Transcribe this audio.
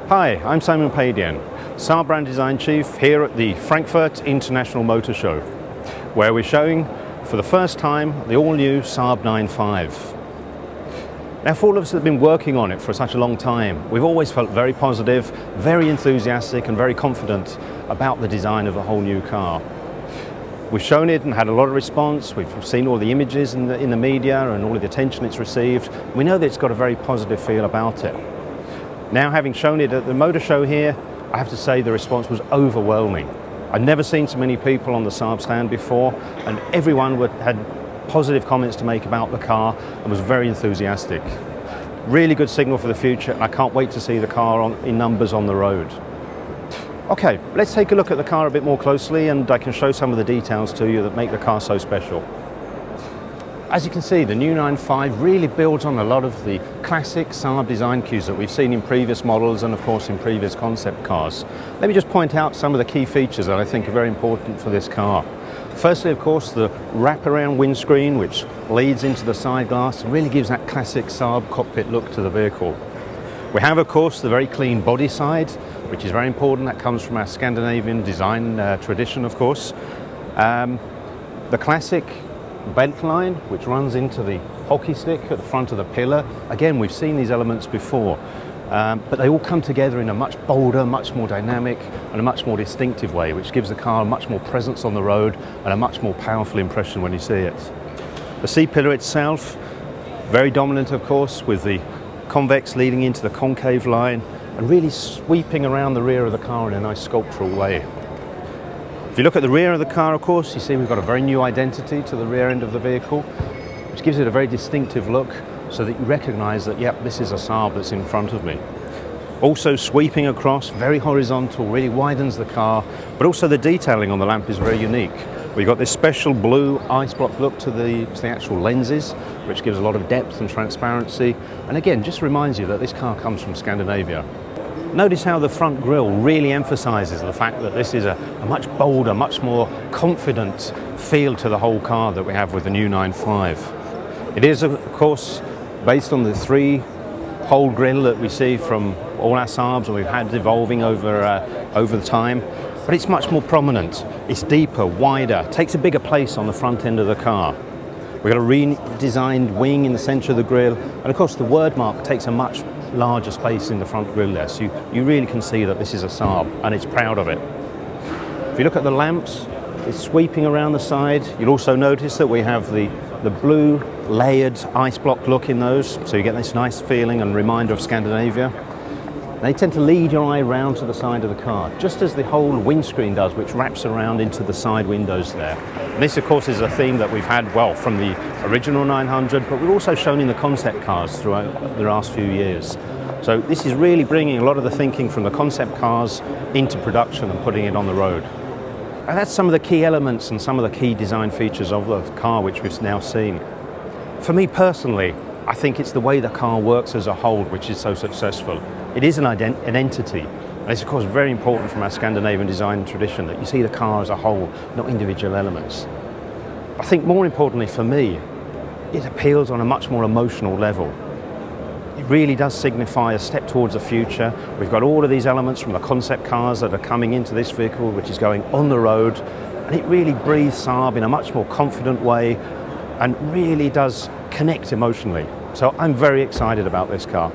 Hi, I'm Simon Padian, Saab Brand Design Chief here at the Frankfurt International Motor Show, where we're showing for the first time the all-new Saab 9.5. Now, for all of us that have been working on it for such a long time, we've always felt very positive, very enthusiastic and very confident about the design of the whole new car. We've shown it and had a lot of response. We've seen all the images in the media and all of the attention it's received. We know that it's got a very positive feel about it. Now, having shown it at the motor show here, I have to say the response was overwhelming. I'd never seen so many people on the Saab stand before, and everyone had positive comments to make about the car and was very enthusiastic. Really good signal for the future, and I can't wait to see the car in numbers on the road. Okay, let's take a look at the car a bit more closely, and I can show some of the details to you that make the car so special. As you can see, the new 9.5 really builds on a lot of the classic Saab design cues that we've seen in previous models and of course in previous concept cars. Let me just point out some of the key features that I think are very important for this car. Firstly, of course, the wraparound windscreen, which leads into the side glass and really gives that classic Saab cockpit look to the vehicle. We have, of course, the very clean body side, which is very important. That comes from our Scandinavian design tradition, of course. The classic belt line, which runs into the hockey stick at the front of the pillar. Again, we've seen these elements before, but they all come together in a much bolder, much more dynamic and a much more distinctive way, which gives the car much more presence on the road and a much more powerful impression when you see it. The C-pillar itself, very dominant, of course, with the convex leading into the concave line and really sweeping around the rear of the car in a nice sculptural way. If you look at the rear of the car, of course, you see we've got a very new identity to the rear end of the vehicle, which gives it a very distinctive look so that you recognise that, yep, this is a Saab that's in front of me. Also sweeping across, very horizontal, really widens the car, but also the detailing on the lamp is very unique. We've got this special blue ice block look to the actual lenses, which gives a lot of depth and transparency, and again, just reminds you that this car comes from Scandinavia. Notice how the front grille really emphasises the fact that this is a much bolder, much more confident feel to the whole car that we have with the new 9.5. It is, of course, based on the three-hole grille that we see from all our Saabs and we've had evolving over the time, but it's much more prominent. It's deeper, wider, takes a bigger place on the front end of the car. We've got a redesigned wing in the centre of the grille, and of course the word mark takes a much larger space in the front grille there, so you really can see that this is a Saab and it's proud of it. If you look at the lamps, it's sweeping around the side. You'll also notice that we have the blue layered ice block look in those, so you get this nice feeling and reminder of Scandinavia. They tend to lead your eye round to the side of the car, just as the whole windscreen does, which wraps around into the side windows there. And this, of course, is a theme that we've had, well, from the original 900, but we've also shown in the concept cars throughout the last few years. So this is really bringing a lot of the thinking from the concept cars into production and putting it on the road. And that's some of the key elements and some of the key design features of the car which we've now seen. For me personally, I think it's the way the car works as a whole which is so successful. It is an entity, and it's of course very important from our Scandinavian design tradition that you see the car as a whole, not individual elements. I think more importantly for me, it appeals on a much more emotional level. It really does signify a step towards the future. We've got all of these elements from the concept cars that are coming into this vehicle, which is going on the road, and it really breathes Saab in a much more confident way and really does connect emotionally. So I'm very excited about this car.